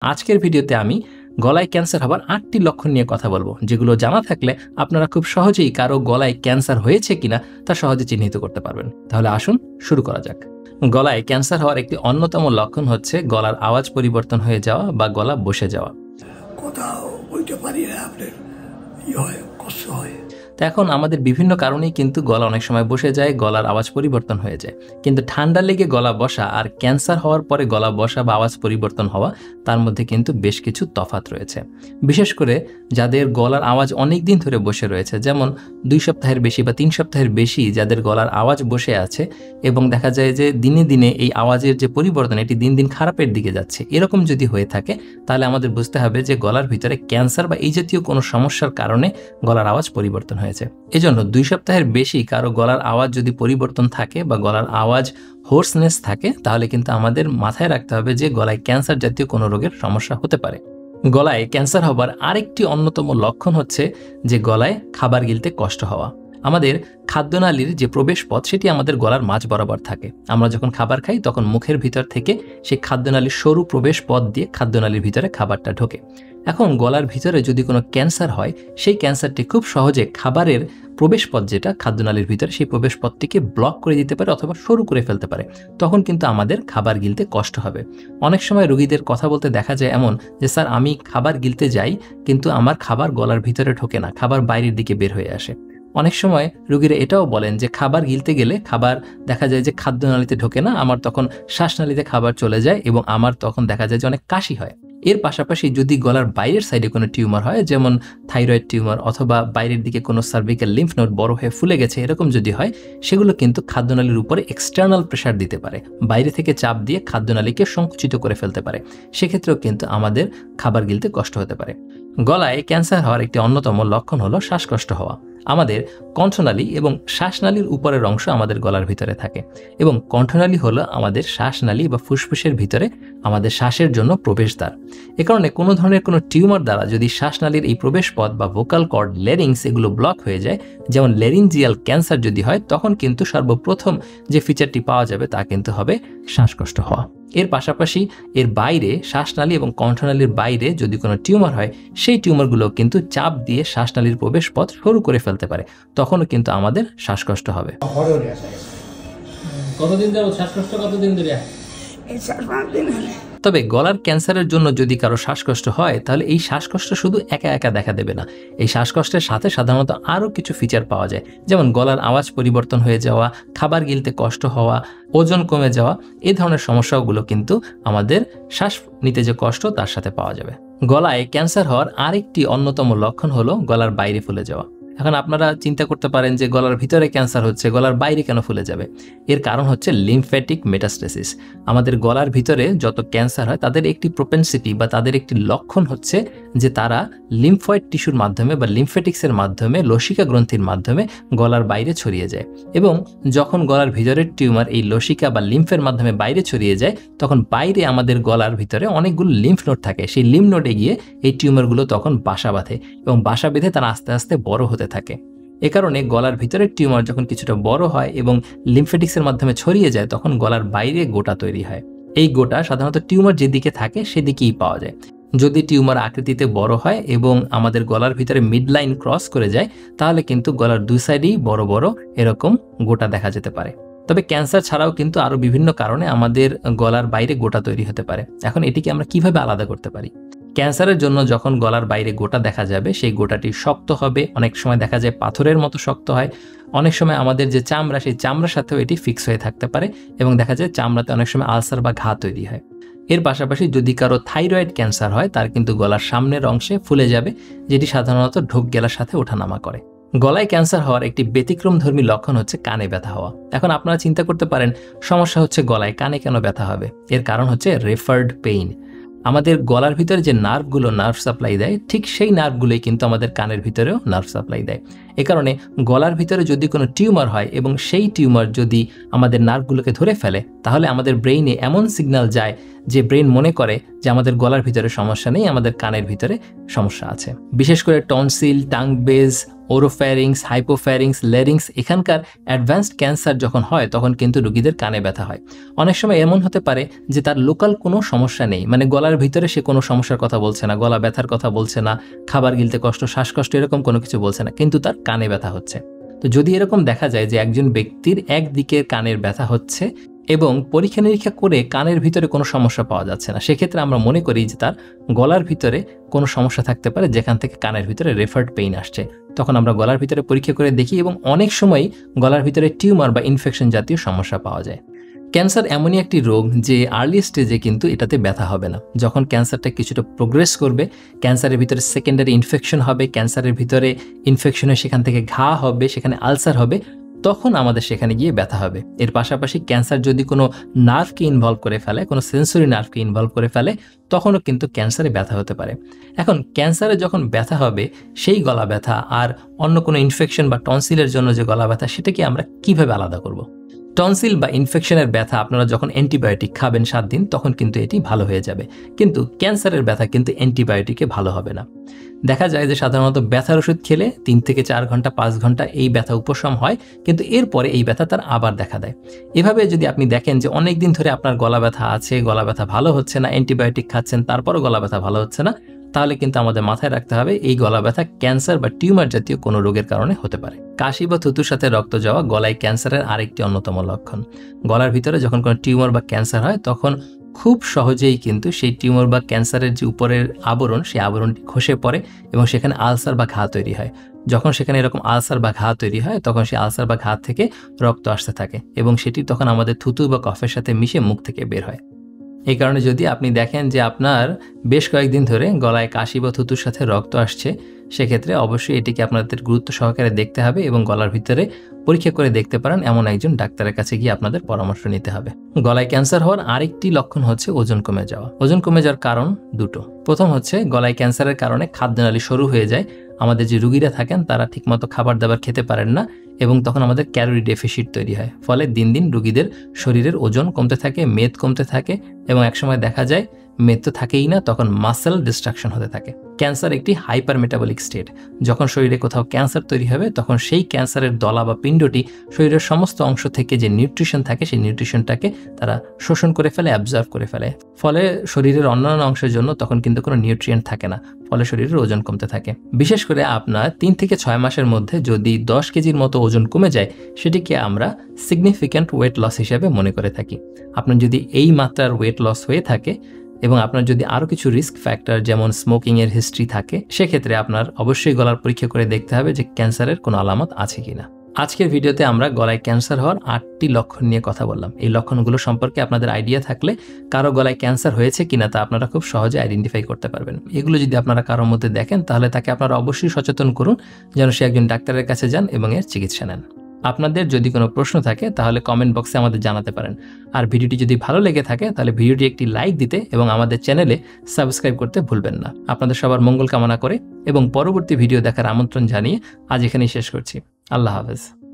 আজকের ভিডিওতে আমি গলায় ক্যান্সার হবার 8টি লক্ষণ নিয়ে কথা বলবো, যেগুলো জানা থাকলে আপনারা খুব সহজেই কারো গলায় ক্যান্সার হয়েছে কিনা তা সহজে চিহ্নিত করতে পারবেন। তাহলে আসুন শুরু করা যাক। গলায় ক্যান্সার হওয়ার একটি অন্যতম লক্ষণ হচ্ছে গলার আওয়াজ পরিবর্তন হয়ে যাওয়া বা গলা বসে যাওয়া। কোথাও বলতে পারি না, আপনার কষ্ট হয়। তো এখন আমাদের বিভিন্ন কারণেই কিন্তু গলা অনেক সময় বসে যায়, গলার আওয়াজ পরিবর্তন হয়ে যায়। কিন্তু ঠান্ডা লেগে গলা বসা আর ক্যান্সার হওয়ার পরে গলা বসা বা আওয়াজ পরিবর্তন হওয়া, তার মধ্যে কিন্তু বেশ কিছু তফাৎ রয়েছে। বিশেষ করে যাদের গলার আওয়াজ অনেক দিন ধরে বসে রয়েছে, যেমন 2 সপ্তাহের বেশি বা 3 সপ্তাহের বেশি যাদের গলার আওয়াজ বসে আছে এবং দেখা যায় যে দিনে দিনে এই আওয়াজের যে পরিবর্তন এটি দিন দিন খারাপের দিকে যাচ্ছে, এরকম যদি হয়ে থাকে তাহলে আমাদের বুঝতে হবে যে গলার ভিতরে ক্যান্সার বা এই জাতীয় কোনো সমস্যার কারণে গলার আওয়াজ পরিবর্তন হয়েছে। এজন্য 2 সপ্তাহের বেশি কারো গলার আওয়াজ যদি পরিবর্তন থাকে বা গলার আওয়াজ হোর্সনেস থাকে, তাহলে কিন্তু আমাদের মাথায় রাখতে হবে যে গলায় ক্যান্সার জাতীয় কোনো রোগের সমস্যা হতে পারে। গলায় ক্যান্সার হবার আরেকটি অন্যতম লক্ষণ হচ্ছে যে গলায় খাবার গিলতে কষ্ট হওয়া। আমাদের খাদ্যনালীর যে প্রবেশ পথ সেটি আমাদের গলার মাঝ বরাবর থাকে। আমরা যখন খাবার খাই তখন মুখের ভিতর থেকে সেই খাদ্যনালীর সরু প্রবেশ পথ দিয়ে খাদ্যনালীর ভিতরে খাবারটা ঢোকে। এখন গলার ভিতরে যদি কোনো ক্যান্সার হয়, সেই ক্যান্সারটি খুব সহজে খাবারের প্রবেশ পথ যেটা খাদ্যনালীর ভিতরে, সেই প্রবেশ পথটিকে ব্লক করে দিতে পারে অথবা সরু করে ফেলতে পারে। তখন কিন্তু আমাদের খাবার গিলতে কষ্ট হবে। অনেক সময় রোগীদের কথা বলতে দেখা যায় এমন যে, স্যার আমি খাবার গিলতে যাই কিন্তু আমার খাবার গলার ভিতরে ঢোকে না, খাবার বাইরের দিকে বের হয়ে আসে। অনেক সময় রোগীরা এটাও বলেন যে খাবার গিলতে গেলে খাবার দেখা যায় যে খাদ্যনালীতে ঢোকে না, আমার তখন শ্বাসনালীতে খাবার চলে যায় এবং আমার তখন দেখা যায় যে অনেক কাশি হয়। এর পাশাপাশি যদি গলার বাইরের সাইডে কোনো টিউমার হয়, যেমন থাইরয়েড টিউমার অথবা বাইরের দিকে কোনো সার্ভিক্যাল লিম্ফ নোড বড় হয়ে ফুলে গেছে, এরকম যদি হয়, সেগুলো কিন্তু খাদ্যনালীর উপরে এক্সটার্নাল প্রেশার দিতে পারে, বাইরে থেকে চাপ দিয়ে খাদ্যনালীকে সংকুচিত করে ফেলতে পারে। সেক্ষেত্রেও কিন্তু আমাদের খাবার গিলতে কষ্ট হতে পারে। গলায় ক্যান্সার হওয়ার একটি অন্যতম লক্ষণ হলো শ্বাসকষ্ট হওয়া। আমাদের কণ্ঠনালী এবং শ্বাসনালীর উপরের অংশ আমাদের গলার ভিতরে থাকে এবং কণ্ঠনালী হলো আমাদের শ্বাসনালী বা ফুসফুসের ভিতরে আমাদের শ্বাসের জন্য প্রবেশদ্বার। এ কারণে কোনো ধরনের কোনো টিউমার দ্বারা যদি শ্বাসনালীর এই প্রবেশ পথ বা ভোকাল কর্ড, লেরিংস এগুলো ব্লক হয়ে যায়, যেমন লেরিনজিয়াল ক্যান্সার যদি হয়, তখন কিন্তু সর্বপ্রথম যে ফিচারটি পাওয়া যাবে তা কিন্তু হবে শ্বাসকষ্ট হওয়া। এর পাশাপাশি এর বাইরে শ্বাসনালী এবং কণ্ঠনালীর বাইরে যদি কোনো টিউমার হয়, সেই টিউমারগুলো কিন্তু চাপ দিয়ে শ্বাসনালীর প্রবেশ পথ সরু করে ফেলতে পারে, তখনও কিন্তু আমাদের শ্বাসকষ্ট হবে। কতদিন যাবো শ্বাসকষ্ট? কতদিন ধরে? তবে গলার ক্যান্সারের জন্য যদি কারো শ্বাসকষ্ট হয়, তাহলে এই শ্বাসকষ্ট শুধু একা একা দেখা দেবে না। এই শ্বাসকষ্টের সাথে সাধারণত আরও কিছু ফিচার পাওয়া যায়, যেমন গলার আওয়াজ পরিবর্তন হয়ে যাওয়া, খাবার গিলতে কষ্ট হওয়া, ওজন কমে যাওয়া। এই ধরনের সমস্যাগুলো কিন্তু আমাদের শ্বাস নিতে যে কষ্ট তার সাথে পাওয়া যাবে। গলায় ক্যান্সার হওয়ার আরেকটি অন্যতম লক্ষণ হলো গলার বাইরে ফুলে যাওয়া। এখন আপনারা চিন্তা করতে পারেন যে গলার ভিতরে ক্যান্সার হচ্ছে, গলার বাইরে কেন ফুলে যাবে? এর কারণ হচ্ছে লিম্ফ্যাটিক মেটাস্টেসিস। আমাদের গলার ভিতরে যত ক্যান্সার হয় তাদের একটি প্রোপেনসিটি বা তাদের একটি লক্ষণ হচ্ছে যে তারা লিম্ফয়েড টিস্যুর মাধ্যমে বা লিম্ফ্যাটিক্সের মাধ্যমে, লসিকা গ্রন্থির মাধ্যমে গলার বাইরে ছড়িয়ে যায়। এবং যখন গলার ভিতরের টিউমার এই লসিকা বা লিম্ফের মাধ্যমে বাইরে ছড়িয়ে যায়, তখন বাইরে আমাদের গলার ভিতরে অনেকগুলো লিম্ফ নোড থাকে। সেই লিম্ফ নোডে গিয়ে এই টিউমারগুলো তখন বাসা বাঁধে এবং বাসা বেঁধে তারা আস্তে আস্তে বড় হতে থাকে। এ কারণে গলার ভিতরের টিউমার যখন কিছুটা বড় হয় এবং লিম্ফ্যাটিক্সের মাধ্যমে ছড়িয়ে যায়, তখন গলার বাইরে গোটা তৈরি হয়। এই গোটা সাধারণত টিউমার যেদিকে থাকে সেদিকেই পাওয়া যায়। যদি টিউমার আকৃতিতে বড় হয় এবং আমাদের গলার ভিতরে মিড লাইন ক্রস করে যায়, তাহলে কিন্তু গলার 2 সাইডেই বড় বড় এরকম গোটা দেখা যেতে পারে। তবে ক্যান্সার ছাড়াও কিন্তু আরও বিভিন্ন কারণে আমাদের গলার বাইরে গোটা তৈরি হতে পারে। এখন এটিকে আমরা কিভাবে আলাদা করতে পারি? ক্যান্সারের জন্য যখন গলার বাইরে গোটা দেখা যাবে, সেই গোটাটি শক্ত হবে, অনেক সময় দেখা যায় পাথরের মতো শক্ত হয়। অনেক সময় আমাদের যে চামড়া, সেই চামড়ার সাথেও এটি ফিক্স হয়ে থাকতে পারে এবং দেখা যায় চামড়াতে অনেক সময় আলসার বা ঘা তৈরি হয়। এর পাশাপাশি যদি কারো থাইরয়েড ক্যান্সার হয়, তার কিন্তু গলার সামনের অংশে ফুলে যাবে, যেটি সাধারণত ঢোক গেলার সাথে ওঠানামা করে। গলায় ক্যান্সার হওয়ার একটি ব্যতিক্রমধর্মী লক্ষণ হচ্ছে কানে ব্যথা হওয়া। এখন আপনারা চিন্তা করতে পারেন সমস্যা হচ্ছে গলায়, কানে কেন ব্যথা হবে? এর কারণ হচ্ছে রেফার্ড পেইন। আমাদের গলার ভিতরে যে নার্ভগুলো নার্ভ সাপ্লাই দেয়, ঠিক সেই নার্ভগুলোই কিন্তু আমাদের কানের ভিতরেও নার্ভ সাপ্লাই দেয়। এ কারণে গলার ভিতরে যদি কোনো টিউমার হয় এবং সেই টিউমার যদি আমাদের নার্ভগুলোকে ধরে ফেলে, তাহলে আমাদের ব্রেইনে এমন সিগন্যাল যায় যে ব্রেন মনে করে যে আমাদের গলার ভিতরে সমস্যা নেই, আমাদের কানের ভিতরে সমস্যা আছে। বিশেষ করে tonsil, tongue base, ওরোফ্যারিংস, hypopharynx, larynx, এখানকার অ্যাডভান্সড ক্যান্সার যখন হয় তখন কিন্তু রোগীদের কানে ব্যথা হয়। অনেক সময় এমন হতে পারে যে তার লোকাল কোনো সমস্যা নেই, মানে গলার ভিতরে সে কোনো সমস্যার কথা বলছে না, গলা ব্যথার কথা বলছে না, খাবার গিলতে কষ্ট, শ্বাসকষ্ট এরকম কোনো কিছু বলছে না, কিন্তু তার কানে ব্যথা হচ্ছে। তো যদি এরকম দেখা যায় যে একজন ব্যক্তির একদিকে কানের ব্যথা হচ্ছে এবং পরীক্ষা নিরীক্ষা করে কানের ভিতরে কোনো সমস্যা পাওয়া যাচ্ছে না, সেক্ষেত্রে আমরা মনে করি যে তার গলার ভিতরে কোনো সমস্যা থাকতে পারে যেখান থেকে কানের ভিতরে রেফার্ড পেইন আসছে। তখন আমরা গলার ভিতরে পরীক্ষা করে দেখি এবং অনেক সময় গলার ভিতরে টিউমার বা ইনফেকশন জাতীয় সমস্যা পাওয়া যায়। ক্যান্সার এমনই একটি রোগ যে আর্লি স্টেজে কিন্তু এটাতে ব্যথা হবে না। যখন ক্যান্সারটা কিছুটা প্রোগ্রেস করবে, ক্যান্সারের ভিতরে সেকেন্ডারি ইনফেকশন হবে, ক্যান্সারের ভিতরে ইনফেকশনে সেখান থেকে ঘা হবে, সেখানে আলসার হবে, তখন আমাদের সেখানে গিয়ে ব্যথা হবে। এর পাশাপাশি ক্যান্সার যদি কোনো নার্ভকে ইনভলভ করে ফেলে, কোনো সেন্সরি নার্ভকে ইনভলভ করে ফেলে, তখনও কিন্তু ক্যান্সারে ব্যথা হতে পারে। এখন ক্যান্সারে যখন ব্যথা হবে, সেই গলা ব্যথা আর অন্য কোনো ইনফেকশন বা টনসিলের জন্য যে গলা ব্যথা, সেটাকে আমরা কিভাবে আলাদা করব? টনসিল বা ইনফেকশনের ব্যথা আপনারা যখন অ্যান্টিবায়োটিক খাবেন 7 দিন, তখন কিন্তু এটি ভালো হয়ে যাবে, কিন্তু ক্যান্সারের ব্যথা কিন্তু অ্যান্টিবায়োটিকে ভালো হবে না। দেখা যায় যে সাধারণত ব্যথার ওষুধ খেলে 3 থেকে 4 ঘন্টা 5 ঘন্টা এই ব্যথা উপশম হয়, কিন্তু এরপরে এই ব্যথা তার আবার দেখা দেয়। এভাবে যদি আপনি দেখেন যে অনেক দিন ধরে আপনার গলা ব্যথা আছে, গলা ব্যথা ভালো হচ্ছে না, অ্যান্টিবায়োটিক খাচ্ছেন তারপরও গলা ব্যথা ভালো হচ্ছে না, তাহলে কিন্তু আমাদের মাথায় রাখতে হবে এই গলা ব্যথা ক্যান্সার বা টিউমার জাতীয় কোনো রোগের কারণে হতে পারে। কাশি বা থুতুর সাথে রক্ত যাওয়া গলায় ক্যান্সারের আরেকটি অন্যতম লক্ষণ। গলার ভিতরে যখন কোনো টিউমার বা ক্যান্সার হয়, তখন খুব সহজেই কিন্তু সেই টিউমার বা ক্যান্সারের যে উপরের আবরণ, সেই আবরণটি খসে পড়ে এবং সেখানে আলসার বা ঘা তৈরি হয়। যখন সেখানে এরকম আলসার বা ঘা তৈরি হয়, তখন সেই আলসার বা ঘা থেকে রক্ত আসতে থাকে এবং সেটি তখন আমাদের থুতু বা কফের সাথে মিশে মুখ থেকে বের হয়। এই কারণে যদি আপনি দেখেন যে আপনার বেশ কয়েকদিন ধরে গলায় কাশি বা থুতুর সাথে রক্ত আসছে, সেক্ষেত্রে অবশ্যই এটিকে আপনাদের গুরুত্ব সহকারে দেখতে হবে এবং গলার ভিতরে পরীক্ষা করে দেখতে পারেন এমন একজন ডাক্তারের কাছে গিয়ে আপনাদের পরামর্শ নিতে হবে। গলায় ক্যান্সার হওয়ার আরেকটি লক্ষণ হচ্ছে ওজন কমে যাওয়া। ওজন কমে যাওয়ার কারণ দুটো। প্রথম হচ্ছে গলায় ক্যান্সারের কারণে খাদ্যনালী সরু হয়ে যায়। আমাদের যে রোগীরা থাকেন তারা ঠিকমতো খাবার দাবার খেতে পারেন না এবং তখন আমাদের ক্যালোরি ডেফিসিট তৈরি হয়। ফলে দিন দিন রোগীদের শরীরের ওজন কমতে থাকে, মেদ কমতে থাকে এবং একসময় দেখা যায় মেদ তো থাকেই না, তখন মাসেল ডিস্ট্রাকশন হতে থাকে। ক্যান্সার একটি হাইপার মেটাবলিক স্টেট। যখন শরীরে কোথাও ক্যান্সার তৈরি হবে, তখন সেই ক্যান্সারের দলা বা পিণ্ডটি শরীরের সমস্ত অংশ থেকে যে নিউট্রিশন থাকে, সেই নিউট্রিশনটাকে তারা শোষণ করে ফেলে, অ্যাবজর্ব করে ফেলে। ফলে শরীরের অন্যান্য অংশের জন্য তখন কিন্তু কোনো নিউট্রিয়েন্ট থাকে না, ফলে শরীরের ওজন কমতে থাকে। বিশেষ করে আপনার 3 থেকে 6 মাসের মধ্যে যদি 10 কেজির মতো ওজন কমে যায়, সেটিকে আমরা সিগনিফিক্যান্ট ওয়েট লস হিসেবে মনে করে থাকি। আপনার যদি এই মাত্রার ওয়েট লস হয়ে থাকে এবং আপনার যদি আরও কিছু রিস্ক ফ্যাক্টর যেমন স্মোকিংয়ের হিস্ট্রি থাকে, সেক্ষেত্রে আপনার অবশ্যই গলার পরীক্ষা করে দেখতে হবে যে ক্যান্সারের কোনো আলামত আছে কিনা। আজকের ভিডিওতে আমরা গলায় ক্যান্সার হওয়ার 8টি লক্ষণ নিয়ে কথা বললাম। এই লক্ষণগুলো সম্পর্কে আপনাদের আইডিয়া থাকলে কারো গলায় ক্যান্সার হয়েছে কিনা তা আপনারা খুব সহজে আইডেন্টিফাই করতে পারবেন। এগুলো যদি আপনারা কারোর মধ্যে দেখেন, তাহলে তাকে আপনারা অবশ্যই সচেতন করুন যেন সে একজন ডাক্তারের কাছে যান এবং এর চিকিৎসা নেন। আপনাদের যদি কোনো প্রশ্ন থাকে তাহলে কমেন্ট বক্সে আমাদের জানাতে পারেন। আর ভিডিওটি যদি ভালো লেগে থাকে তাহলে ভিডিওটি একটি লাইক দিতে এবং আমাদের চ্যানেলে সাবস্ক্রাইব করতে ভুলবেন না। আপনাদের সবার মঙ্গল কামনা করে এবং পরবর্তী ভিডিও দেখার আমন্ত্রণ জানিয়ে আজ এখানেই শেষ করছি। আল্লাহ হাফেজ।